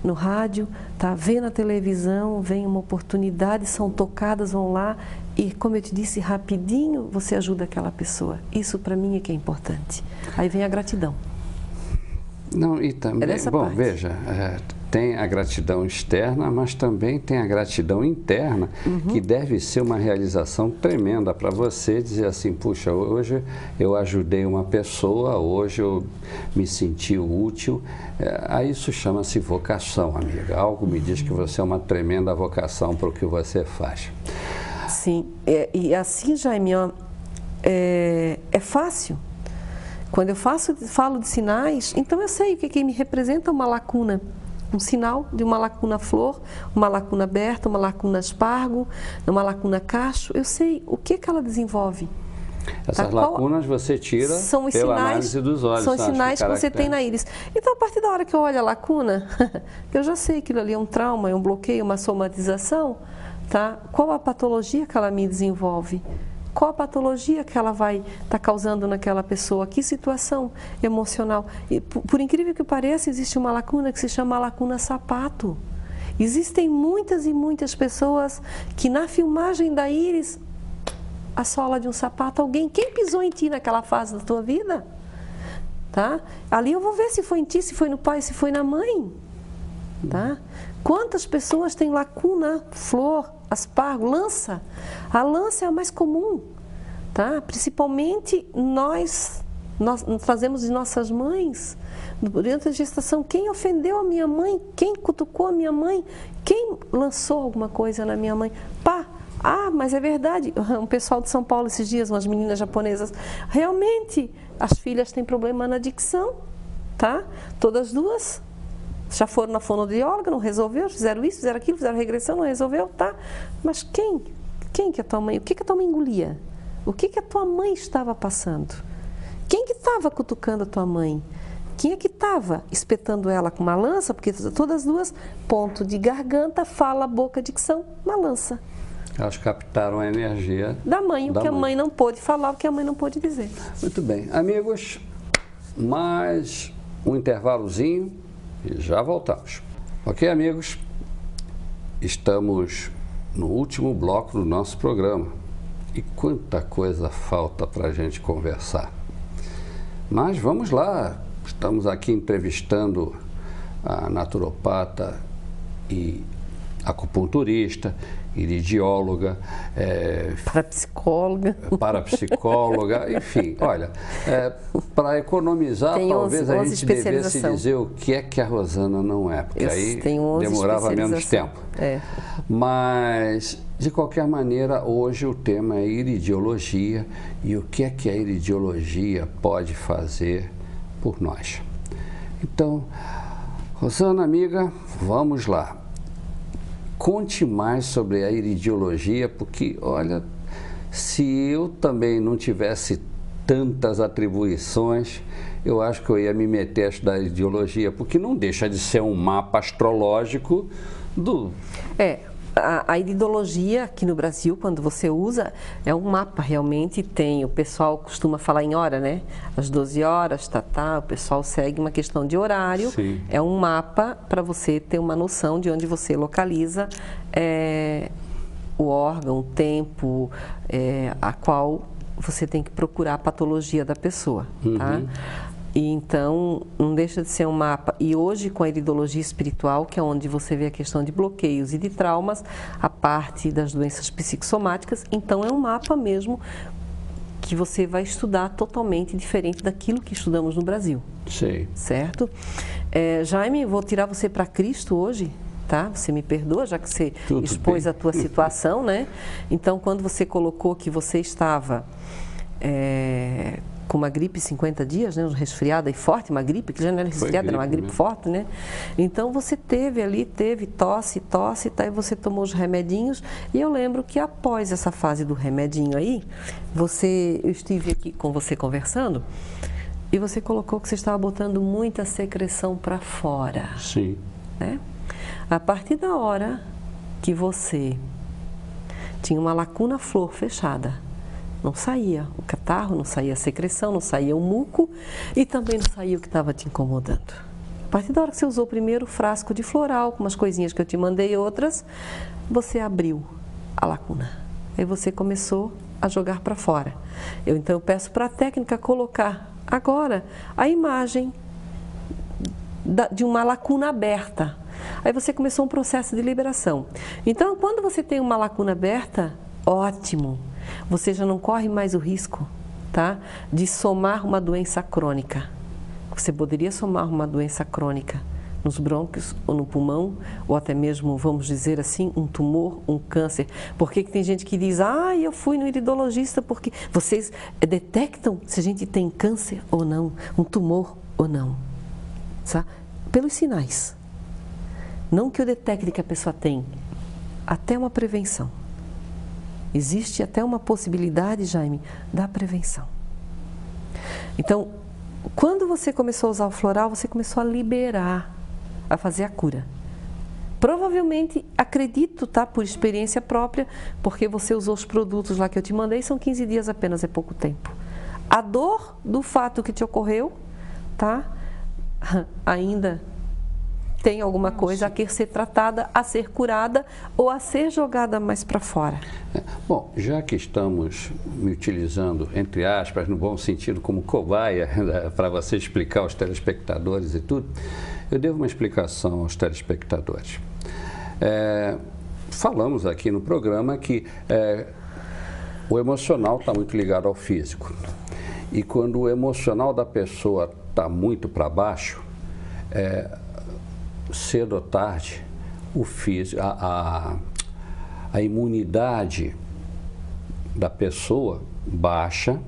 no rádio, tá? Vê na televisão, vem uma oportunidade, são tocadas, vão lá e, como eu te disse, rapidinho você ajuda aquela pessoa. Isso para mim é que é importante. Aí vem a gratidão. Não, e também, bom, parte. Veja, tem a gratidão externa, mas também tem a gratidão interna, que deve ser uma realização tremenda para você dizer assim, puxa, hoje eu ajudei uma pessoa, hoje eu me senti útil. Aí isso chama-se vocação, amiga. Algo me diz que você é uma tremenda vocação para o que você faz. Sim, e assim, Jaime, ó, é fácil. Quando eu falo de sinais, então eu sei o que me representa uma lacuna. Um sinal de uma lacuna flor, uma lacuna aberta, uma lacuna aspargo, uma lacuna cacho. Eu sei o que ela desenvolve. Essas lacunas você tira pela análise dos olhos. São os sinais que você tem na íris. Então, a partir da hora que eu olho a lacuna, eu já sei que aquilo ali é um trauma, é um bloqueio, uma somatização. Tá? Qual a patologia que ela me desenvolve? Qual a patologia que ela vai estar causando naquela pessoa? Que situação emocional? E, por incrível que pareça, existe uma lacuna que se chama lacuna sapato. Existem muitas e muitas pessoas que na filmagem da íris, a sola de um sapato, quem pisou em ti naquela fase da tua vida? Tá? Ali eu vou ver se foi em ti, se foi no pai, se foi na mãe. Tá? Quantas pessoas têm lacuna, flor, aspargo, lança? A lança é a mais comum, tá? Principalmente nós fazemos de nossas mães, durante a gestação, quem ofendeu a minha mãe, quem cutucou a minha mãe, quem lançou alguma coisa na minha mãe, pá! Mas é verdade, um pessoal de São Paulo esses dias, umas meninas japonesas, realmente, as filhas têm problema na dicção, tá? Todas duas. Já foram na fonoaudióloga, não resolveu, fizeram isso, fizeram aquilo, fizeram regressão, não resolveu, tá? Mas quem que a tua mãe, o que a tua mãe engolia? O que a tua mãe estava passando? Quem que estava cutucando a tua mãe? Quem é que estava espetando ela com uma lança? Porque todas as duas, ponto de garganta, fala, boca, dicção, uma lança. Elas captaram a energia da mãe, o que a mãe não pôde falar, o que a mãe não pôde dizer. Muito bem. Amigos, mais um intervalozinho e já voltamos. Ok, amigos? Estamos no último bloco do nosso programa. E quanta coisa falta para a gente conversar. Mas vamos lá. Estamos aqui entrevistando a naturopata e acupunturista, iridióloga, parapsicóloga, enfim, olha, para economizar, talvez a gente devesse dizer o que é que a Rosana não é, porque aí demorava menos tempo. Mas, de qualquer maneira, hoje o tema é iridiologia e o que é que a iridiologia pode fazer por nós. Então, Rosana, amiga, vamos lá. Conte mais sobre a iridiologia, porque, olha, se eu também não tivesse tantas atribuições, eu acho que eu ia me meter a estudar iridiologia, porque não deixa de ser um mapa astrológico do... A iridologia aqui no Brasil, quando você usa, é um mapa realmente, o pessoal costuma falar em hora, né? Às 12 horas, o pessoal segue uma questão de horário. Sim. É um mapa para você ter uma noção de onde você localiza o órgão, o tempo, a qual você tem que procurar a patologia da pessoa, tá? E então, não deixa de ser um mapa. E hoje, com a iridologia espiritual, que é onde você vê a questão de bloqueios e de traumas, a parte das doenças psicossomáticas, então é um mapa mesmo que você vai estudar totalmente diferente daquilo que estudamos no Brasil. Sim. Certo? Jaime, vou tirar você para Cristo hoje, tá? Você me perdoa, já que você expôs a tua situação, né? Então, quando você colocou que você estava... com uma gripe 50 dias, né, resfriada e forte, uma gripe, que já não era resfriada, era uma gripe forte, né? Então você teve tosse, tá, e você tomou os remedinhos, e eu lembro que após essa fase do remedinho aí, eu estive aqui com você conversando, e você colocou que você estava botando muita secreção para fora. Sim. Né? A partir da hora que você tinha uma lacuna flor fechada, não saía o catarro, não saía a secreção, não saía o muco e também não saía o que estava te incomodando. A partir da hora que você usou o primeiro frasco de floral, com umas coisinhas que eu te mandei e outras, você abriu a lacuna. Aí você começou a jogar para fora. Então eu peço para a técnica colocar agora a imagem de uma lacuna aberta. Aí você começou um processo de liberação. Então, quando você tem uma lacuna aberta, ótimo. Você já não corre mais o risco, tá, de somar uma doença crônica. Você poderia somar uma doença crônica nos brônquios ou no pulmão, ou até mesmo, vamos dizer assim, um tumor, um câncer. Por que tem gente que diz, eu fui no iridologista porque vocês detectam se a gente tem câncer ou não, um tumor ou não, tá? Pelos sinais. Não que eu detecte que a pessoa tem, até uma prevenção. Existe até uma possibilidade, Jaime, da prevenção. Então, quando você começou a usar o floral, você começou a liberar, a fazer a cura. Provavelmente, acredito, tá, por experiência própria, porque você usou os produtos lá que eu te mandei, são 15 dias apenas, é pouco tempo. A dor do fato que te ocorreu, tá, ainda tem alguma coisa a querer ser tratada, a ser curada ou a ser jogada mais para fora. Bom, já que estamos me utilizando, entre aspas, no bom sentido, como cobaia, para você explicar aos telespectadores e tudo, eu devo uma explicação aos telespectadores. Falamos aqui no programa que o emocional está muito ligado ao físico. E quando o emocional da pessoa está muito para baixo, cedo ou tarde, o físico, a imunidade da pessoa baixa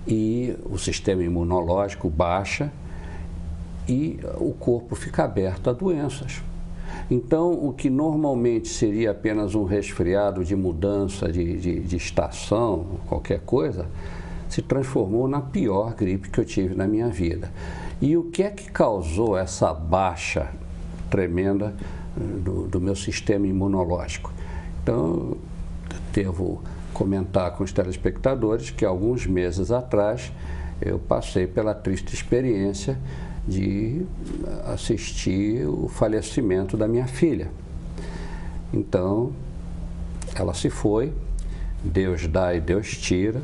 e o sistema imunológico baixa e o corpo fica aberto a doenças. Então, o que normalmente seria apenas um resfriado de mudança de estação, qualquer coisa, se transformou na pior gripe que eu tive na minha vida. E o que é que causou essa baixa tremenda do meu sistema imunológico? Então, devo comentar com os telespectadores que alguns meses atrás eu passei pela triste experiência de assistir o falecimento da minha filha. Então, ela se foi, Deus dá e Deus tira.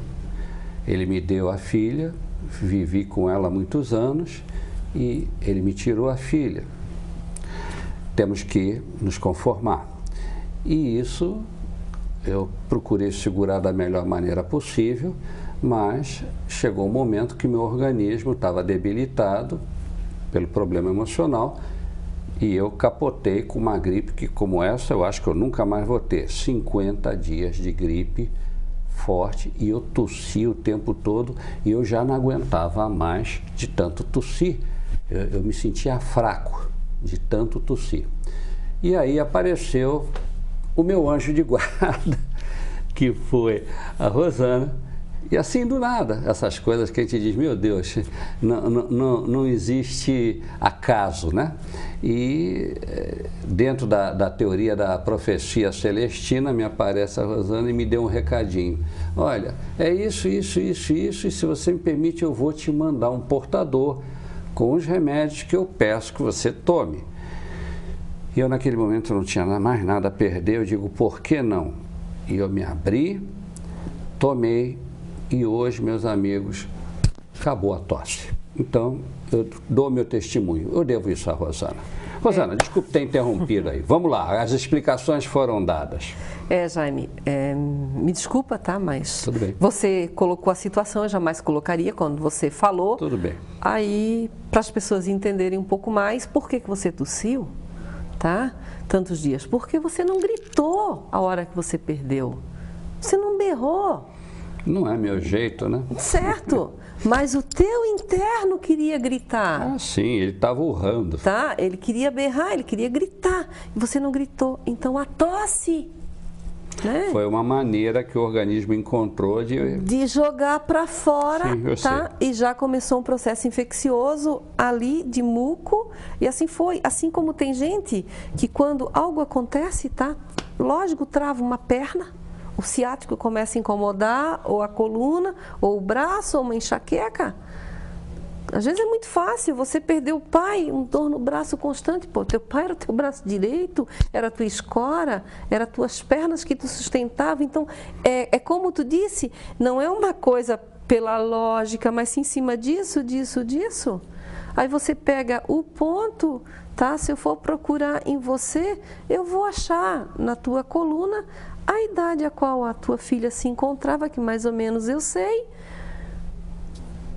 Ele me deu a filha, vivi com ela muitos anos e ele me tirou a filha. Temos que nos conformar. E isso eu procurei segurar da melhor maneira possível, mas chegou um momento que meu organismo estava debilitado pelo problema emocional e eu capotei com uma gripe que, como essa, eu acho que eu nunca mais vou ter. 50 dias de gripe forte e eu tossi o tempo todo e eu já não aguentava mais de tanto tossir. Eu me sentia fraco de tanto tossir. E aí apareceu o meu anjo de guarda, que foi a Rosana. E assim do nada, essas coisas que a gente diz, meu Deus, não existe acaso, né? E dentro da teoria da profecia celestina, me aparece a Rosana e me deu um recadinho. Olha, é isso, e se você me permite, eu vou te mandar um portador com os remédios que eu peço que você tome. E eu naquele momento não tinha mais nada a perder, eu digo, por que não? E eu me abri, tomei, e hoje, meus amigos, acabou a tosse. Então, eu dou meu testemunho. Eu devo isso à Rosana. Rosana, desculpe ter interrompido aí. Vamos lá, as explicações foram dadas. Jaime, me desculpa, tá? Mas tudo bem. Você colocou a situação, eu jamais colocaria quando você falou. Tudo bem. Aí, para as pessoas entenderem um pouco mais, por que você tossiu, tá? Tantos dias. Porque você não gritou a hora que você perdeu. Você não berrou. Não é meu jeito, né? Certo, mas o teu interno queria gritar. Ah, sim, ele estava urrando. Tá? Ele queria berrar, ele queria gritar. E você não gritou. Então a tosse, né? Foi uma maneira que o organismo encontrou de jogar para fora, sim, eu tá? sei. E já começou um processo infeccioso ali de muco. E assim foi. Assim como tem gente que quando algo acontece, tá? Lógico, trava uma perna. O ciático começa a incomodar, ou a coluna, ou o braço, ou uma enxaqueca. Às vezes é muito fácil, você perdeu o pai, um dor no braço constante. Pô, teu pai era o teu braço direito, era a tua escora, era as tuas pernas que tu sustentava. Então, é como tu disse, não é uma coisa pela lógica, mas sim em cima disso. Aí você pega o ponto, tá? Se eu for procurar em você, eu vou achar na tua coluna a idade a qual a tua filha se encontrava, que mais ou menos eu sei,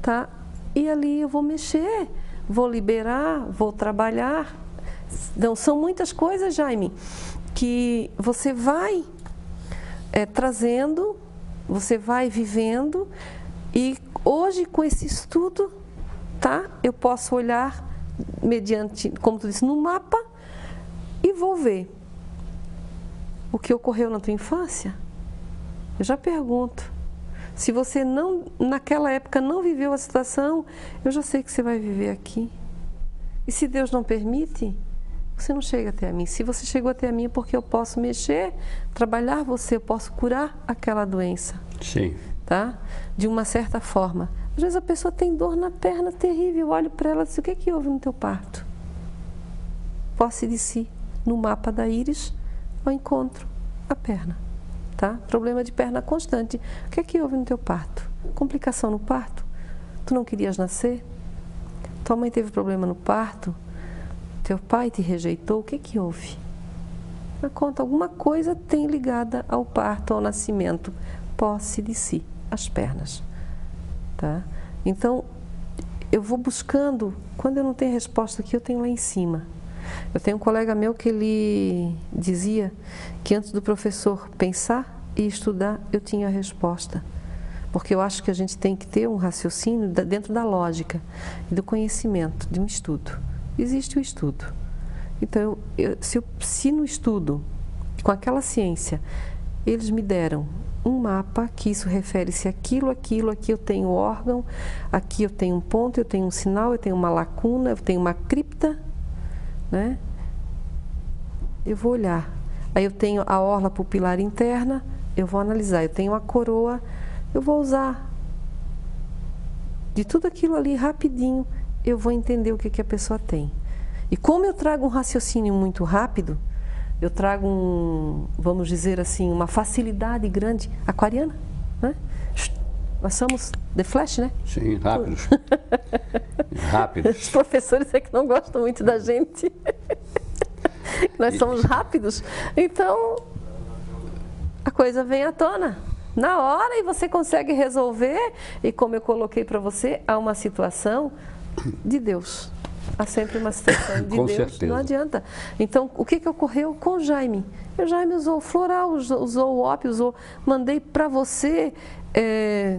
tá? E ali eu vou mexer, vou liberar, vou trabalhar. Então, são muitas coisas, Jaime, que você vai trazendo, você vai vivendo, e hoje com esse estudo, tá? Eu posso olhar mediante, como tu disse, no mapa e vou ver o que ocorreu na tua infância. Eu já pergunto. Se você não, naquela época não viveu a situação, eu já sei que você vai viver aqui. E se Deus não permite, você não chega até a mim. Se você chegou até a mim é porque eu posso mexer, trabalhar você, eu posso curar aquela doença. Sim. Tá? De uma certa forma. Às vezes a pessoa tem dor na perna terrível, eu olho para ela e digo, o que é que houve no teu parto? Posse de si, no mapa da íris, eu encontro a perna, tá? Problema de perna constante. O que é que houve no teu parto? Complicação no parto? Tu não querias nascer? Tua mãe teve problema no parto? Teu pai te rejeitou? O que é que houve? Me conta, alguma coisa tem ligada ao parto, ao nascimento. Posse de si, as pernas, tá? Então, eu vou buscando, quando eu não tenho resposta aqui, eu tenho lá em cima. Eu tenho um colega meu que ele dizia que antes do professor pensar e estudar, eu tinha a resposta. Porque eu acho que a gente tem que ter um raciocínio dentro da lógica e do conhecimento, de um estudo. Existe o estudo. Então, se no estudo, com aquela ciência, eles me deram um mapa, que isso refere-se àquilo, aqui eu tenho órgão, aqui eu tenho um ponto, eu tenho um sinal, eu tenho uma lacuna, eu tenho uma cripta, né? Eu vou olhar. Aí eu tenho a orla pupilar interna, eu vou analisar. Eu tenho a coroa, eu vou usar. De tudo aquilo ali, rapidinho, eu vou entender o que a pessoa tem. E como eu trago um raciocínio muito rápido, eu trago, vamos dizer assim, uma facilidade grande, aquariana, né? Nós somos The Flash, né? Sim, rápidos. Rápidos. Os professores é que não gostam muito da gente. Nós somos rápidos. Então, a coisa vem à tona na hora e você consegue resolver. E como eu coloquei para você, há uma situação de Deus. Há sempre uma situação de Com Deus. certeza. Não adianta. Então, o que ocorreu com o Jaime? O Jaime usou o floral, usou o ópio, mandei para você,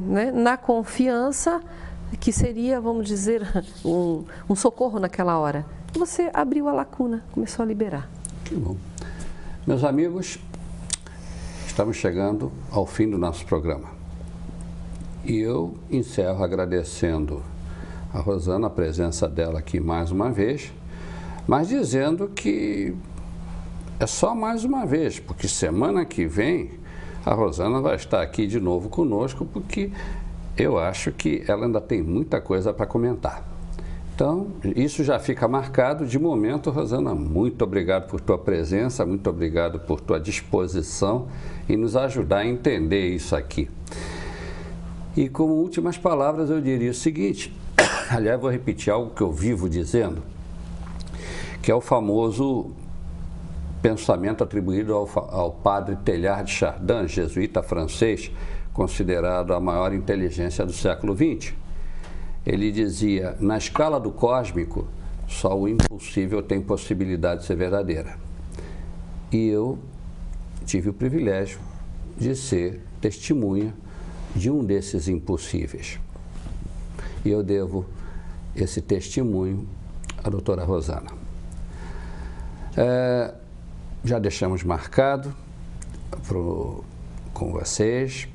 né, na confiança, que seria, vamos dizer, um socorro naquela hora. Você abriu a lacuna, começou a liberar. Que bom. Meus amigos, estamos chegando ao fim do nosso programa. E eu encerro agradecendo a Rosana, a presença dela aqui mais uma vez, mas dizendo que é só mais uma vez, porque semana que vem a Rosana vai estar aqui de novo conosco, porque eu acho que ela ainda tem muita coisa para comentar. Então, isso já fica marcado. De momento, Rosana, muito obrigado por tua presença, muito obrigado por tua disposição em nos ajudar a entender isso aqui. E como últimas palavras, eu diria o seguinte, aliás, vou repetir algo que eu vivo dizendo, que é o famoso pensamento atribuído ao padre Teilhard de Chardin, jesuíta francês, considerado a maior inteligência do século XX. Ele dizia, na escala do cósmico, só o impossível tem possibilidade de ser verdadeira. E eu tive o privilégio de ser testemunha de um desses impossíveis. E eu devo esse testemunho à doutora Rosana. Já deixamos marcado com vocês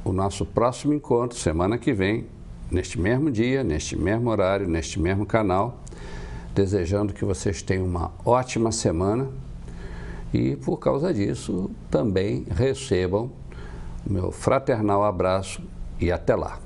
o nosso próximo encontro, semana que vem, neste mesmo dia, neste mesmo horário, neste mesmo canal, desejando que vocês tenham uma ótima semana e, por causa disso, também recebam o meu fraternal abraço e até lá.